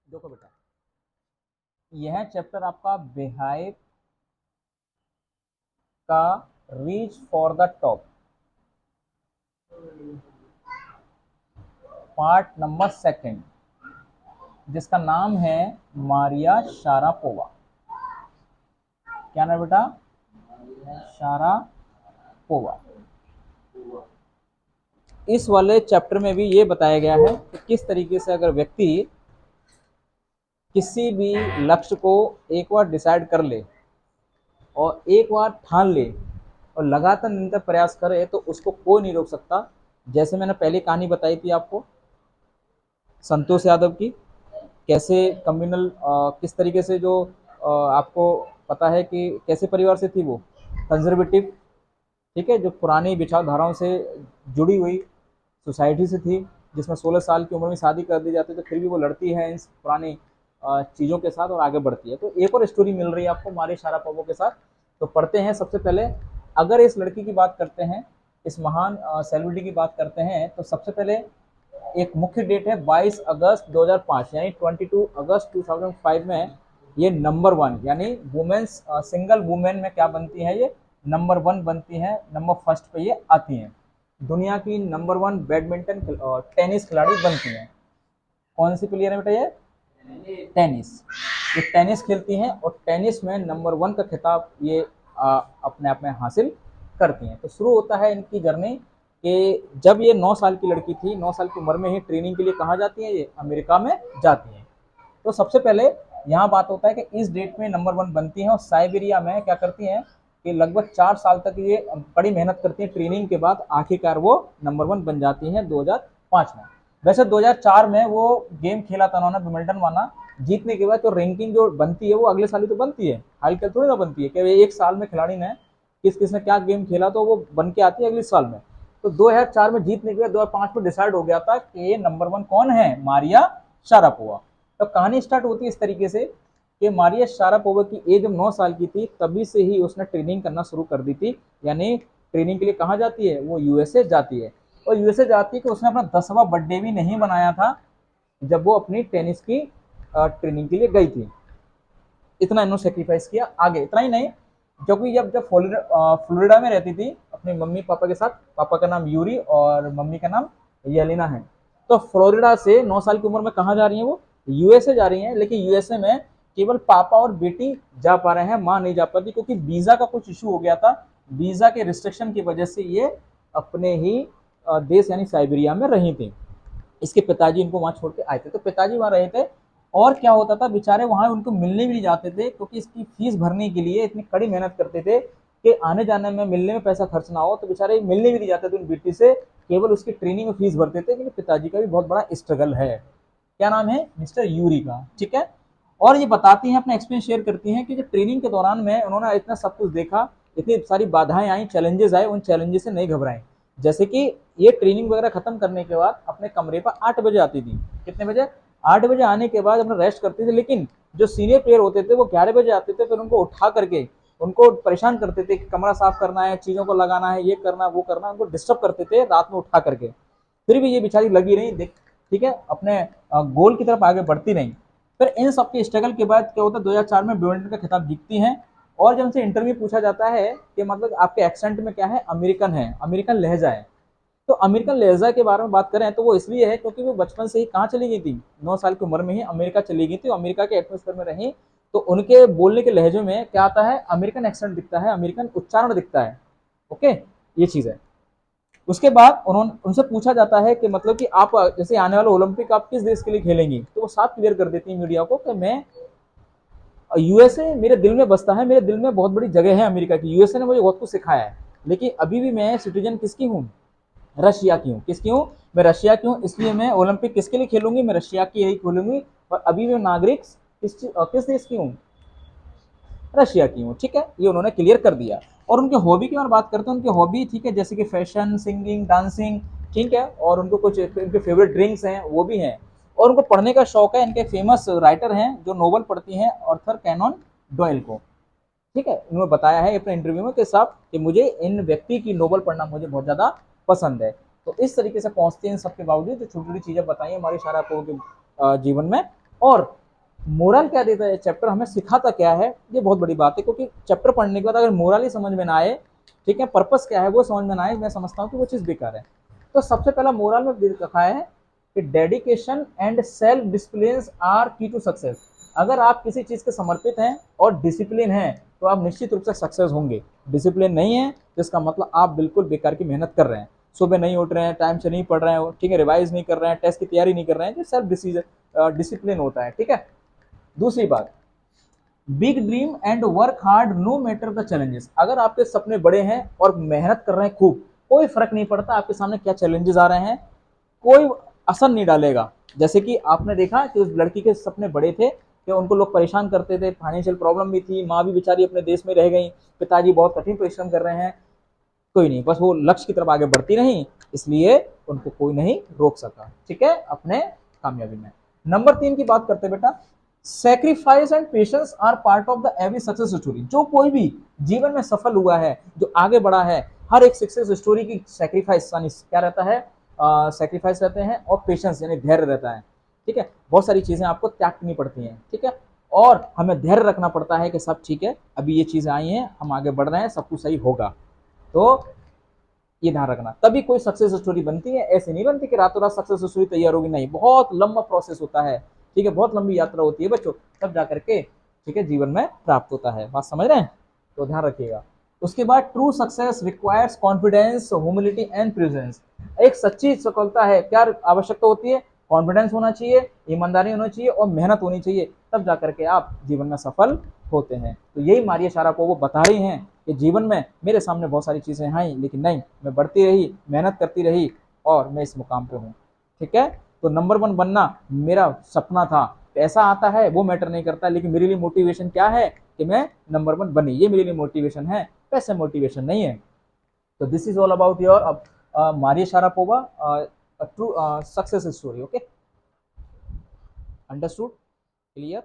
देखो बेटा, यह चैप्टर आपका बिहाइव का reach for the top, part number 2, जिसका नाम है मारिया शारापोवा। क्या नाम बेटा? शारापोवा। इस वाले चैप्टर में भी ये बताया गया है कि किस तरीके से अगर व्यक्ति किसी भी लक्ष्य को एक बार डिसाइड कर ले और एक बार ठान ले और लगातार निरंतर प्रयास करे तो उसको कोई नहीं रोक सकता। जैसे मैंने पहले कहानी बताई थी आपको संतोष यादव की, कैसे कम्युनल किस तरीके से जो आपको पता है कि कैसे परिवार से थी वो, कंजर्वेटिव, ठीक है, जो पुरानी विचारधाराओं से जुड़ी हुई सोसाइटी से थी, जिसमें 16 साल की उम्र में शादी कर दी जाती, तो फिर भी वो लड़ती है इन पुरानी चीज़ों के साथ और आगे बढ़ती है। तो एक और स्टोरी मिल रही है आपको मारी शारापोवा के साथ। तो पढ़ते हैं। सबसे पहले अगर इस लड़की की बात करते हैं, इस महान सेलिब्रिटी की बात करते हैं, तो सबसे पहले एक मुख्य डेट है 22 अगस्त 2005, यानी 22 अगस्त 2005 में ये नंबर 1 यानी वुमेन्स सिंगल वुमेन में क्या बनती है, ये नंबर 1 बनती है, नंबर फर्स्ट पे ये आती हैं, दुनिया की नंबर 1 बैडमिंटन टेनिस खिलाड़ी बनती हैं। कौन सी प्लेयर है बेटा? ये टेनिस। ये टेनिस खेलती हैं और टेनिस में नंबर 1 का खिताब ये अपने आप में हासिल करती हैं। तो शुरू होता है इनकी जर्नी कि जब ये 9 साल की लड़की थी, 9 साल की उम्र में ही ट्रेनिंग के लिए कहाँ जाती हैं, ये अमेरिका में जाती हैं। तो सबसे पहले यहाँ बात होता है कि इस डेट में नंबर 1 बनती हैं और साइबेरिया में क्या करती हैं कि लगभग 4 साल तक ये कड़ी मेहनत करती हैं। ट्रेनिंग के बाद आखिरकार वो नंबर 1 बन जाती हैं 2005 में। वैसे 2004 में वो गेम खेला था उन्होंने, बैडमिंटन वाला, जीतने के बाद तो रैंकिंग जो बनती है वो अगले साल ही तो बनती है, हाल कल थोड़ी ना बनती है कि एक साल में खिलाड़ी ने किस किसने क्या गेम खेला तो वो बन के आती है अगले साल में। तो 2004 में जीतने के बाद 2005 में डिसाइड हो गया था कि ये नंबर 1 कौन है, मारिया शारापोवा। तो कहानी स्टार्ट होती है इस तरीके से कि मारिया शारापोवा की एज जब 9 साल की थी तभी से ही उसने ट्रेनिंग करना शुरू कर दी थी। यानी ट्रेनिंग के लिए कहाँ जाती है, वो यूएसए जाती है। और यूएसए जाती है कि उसने अपना 10वां बर्थडे भी नहीं बनाया था जब वो अपनी टेनिस की ट्रेनिंग के लिए गई थी। इतना इन्होंने सेक्रीफाइस किया। आगे इतना ही नहीं, क्योंकि जब जब फ्लोरिडा में रहती थी अपने मम्मी पापा के साथ, पापा का नाम यूरी और मम्मी का नाम येलिना है, तो फ्लोरिडा से 9 साल की उम्र में कहाँ जा रही हैं, वो यूएसए जा रही हैं। लेकिन यूएसए में केवल पापा और बेटी जा पा रहे हैं, माँ नहीं जा पाती, क्योंकि वीजा का कुछ इशू हो गया था। वीजा के रिस्ट्रिक्शन की वजह से ये अपने ही देश यानी साइबेरिया में रही थी। इसके पिताजी इनको वहां छोड़ के आए थे, तो पिताजी वहां रहे थे। और क्या होता था, बेचारे वहां उनको मिलने भी नहीं जाते थे, क्योंकि इसकी फीस भरने के लिए इतनी कड़ी मेहनत करते थे कि आने जाने में मिलने में पैसा खर्च ना हो, तो बेचारे मिलने भी नहीं जाते थे उन बेटी से, केवल उसकी ट्रेनिंग में फीस भरते थे। क्योंकि पिताजी का भी बहुत बड़ा स्ट्रगल है। क्या नाम है? मिस्टर यूरी का, ठीक है। और ये बताती हैं, अपना एक्सपीरियंस शेयर करती हैं कि जो ट्रेनिंग के दौरान में उन्होंने इतना सब कुछ देखा, इतनी सारी बाधाएं आई, चैलेंजेस आए, उन चैलेंजेस से नहीं घबराएं। जैसे कि ये ट्रेनिंग वगैरह खत्म करने के बाद अपने कमरे पर 8 बजे आती थी। कितने बजे? 8 बजे आने के बाद अपना रेस्ट करती थी। लेकिन जो सीनियर प्लेयर होते थे वो 11 बजे आते थे, फिर उनको उठा करके उनको परेशान करते थे कि कमरा साफ करना है, चीज़ों को लगाना है, ये करना वो करना, उनको डिस्टर्ब करते थे रात में उठा करके। फिर भी ये बेचारी लगी रही, देख, ठीक है, अपने गोल की तरफ आगे बढ़ती रही। फिर इन सबके स्ट्रगल के बाद क्या होता है, 2004 में बैडमिंटन का खिताब जीतती हैं। और जब उनसे इंटरव्यू पूछा जाता है कि मतलब आपके एक्सेंट में क्या है, अमेरिकन है, अमेरिकन लहजा है। तो अमेरिकन लहजा के बारे में बात करें तो वो इसलिए है क्योंकि वो बचपन से ही कहाँ चली गई थी, 9 साल की उम्र में ही अमेरिका चली गई थी, अमेरिका के एटमोस्फेयर में रही। तो उनके बोलने के लहजे में क्या आता है, अमेरिकन एक्सेंट दिखता है, अमेरिकन उच्चारण दिखता है। ओके, ये चीज़ है। उसके बाद उन्होंने उनसे पूछा जाता है कि मतलब कि आप जैसे आने वाले ओलंपिक आप किस देश के लिए खेलेंगी, तो वो साफ क्लियर कर देती है मीडिया को कि मैं यूएसए मेरे दिल में बसता है, मेरे दिल में बहुत बड़ी जगह है अमेरिका की, यूएसए ने मुझे बहुत कुछ सिखाया है। लेकिन अभी भी मैं सिटीजन किसकी हूँ, रशिया की हूँ। किसकी हूँ? मैं रशिया की हूँ, इसलिए मैं ओलंपिक किसके लिए खेलूंगी, मैं रशिया की यही खेलूंगी। और अभी मैं नागरिक किस देश की हूँ, रशिया की हूँ, ठीक है, ये उन्होंने क्लियर कर दिया। और उनके हॉबी की और बात करते हैं, उनके हॉबी, ठीक है, जैसे कि फैशन, सिंगिंग, डांसिंग, ठीक है, और उनको कुछ इनके फेवरेट ड्रिंक्स हैं वो भी हैं। और उनको पढ़ने का शौक है, इनके फेमस राइटर हैं जो नोवेल पढ़ती हैं, ऑर्थर कैनन डॉयल को, ठीक है। उन्होंने बताया है अपने इंटरव्यू में कि साहब कि मुझे इन व्यक्ति की नोवेल पढ़ना मुझे बहुत ज़्यादा पसंद है। तो इस तरीके से पहुंचते हैं इन सबके बावजूद जो छोटी छोटी चीज़ें बताई हमारी शारापोवा के जीवन में। और मोरल क्या देता है चैप्टर, हमें सिखाता क्या है, ये बहुत बड़ी बात है, क्योंकि चैप्टर पढ़ने के बाद अगर मोरल ही समझ में ना आए, ठीक है, पर्पस क्या है वो समझ में ना आए, मैं समझता हूँ कि वो चीज़ बेकार है। तो सबसे पहला मोरल में लिखा है कि dedication and self discipline are key to success. अगर आप किसी चीज़ के समर्पित हैं और डिसिप्लिन हैं तो आप निश्चित रूप से सक्सेस होंगे। डिसिप्लिन नहीं है तो इसका मतलब आप बिल्कुल बेकार की मेहनत कर रहे हैं, सुबह नहीं उठ रहे हैं, टाइम से नहीं पढ़ रहे हैं, ठीक है, रिवाइज नहीं कर रहे हैं, टेस्ट की तैयारी नहीं कर रहे हैं, सेल्फ डिसिप्लिन होता है, ठीक है। दूसरी बात, big dream and work hard no matter the challenges. अगर आपके सपने बड़े हैं और मेहनत कर रहे हैं खूब, कोई फर्क नहीं पड़ता आपके सामने क्या चैलेंजेस आ रहे हैं, कोई असर नहीं डालेगा। जैसे कि आपने देखा कि उस लड़की के सपने बड़े थे कि उनको लोग परेशान करते थे, फाइनेंशियल प्रॉब्लम भी थी, माँ भी बेचारी अपने देश में रह गई, पिताजी बहुत कठिन परिश्रम कर रहे हैं, कोई नहीं, बस वो लक्ष्य की तरफ आगे बढ़ती रही, इसलिए उनको कोई नहीं रोक सका, ठीक है, अपने कामयाबी में। नंबर 3 की बात करते बेटा, sacrifice and patience are part of the every success story. जो कोई भी जीवन में सफल हुआ है, जो आगे बढ़ा है, हर एक सक्सेस स्टोरी की सेक्रीफाइस यानी क्या रहता है, सेक्रीफाइस रहते हैं, और पेशेंस यानी धैर्य रहता है, ठीक है। बहुत सारी चीजें आपको त्याग करनी पड़ती हैं, ठीक है, और हमें धैर्य रखना पड़ता है कि सब ठीक है, अभी ये चीजें आई हैं, हम आगे बढ़ रहे हैं, सब कुछ सही होगा। तो ये ध्यान रखना, तभी कोई सक्सेस स्टोरी बनती है, ऐसे नहीं बनती कि रातों रात सक्सेस स्टोरी तैयार होगी, नहीं, बहुत लंबा प्रोसेस होता है, ठीक है, बहुत लंबी यात्रा होती है बच्चों, तब जाकर के, ठीक है, जीवन में प्राप्त होता है। बात समझ रहे हैं, तो ध्यान रखिएगा। उसके बाद true success requires confidence, humility and presence. एक सच्ची सफलता है, क्या आवश्यकता होती है, कॉन्फिडेंस होना चाहिए, ईमानदारी होनी चाहिए और मेहनत होनी चाहिए, तब जाकर के आप जीवन में सफल होते हैं। तो यही मारिया शारापोवा बता रही हैं कि जीवन में मेरे सामने बहुत सारी चीजें आई, लेकिन नहीं, मैं बढ़ती रही, मेहनत करती रही और मैं इस मुकाम पे हूँ, ठीक है। तो नंबर 1 बनना मेरा सपना था, पैसा आता है वो मैटर नहीं करता, लेकिन मेरे लिए मोटिवेशन क्या है कि मैं नंबर 1 बनी, ये मेरे लिए मोटिवेशन है, पैसे मोटिवेशन नहीं है। तो this is all about your Maria Sharapova true success story. Okay, understood, clear.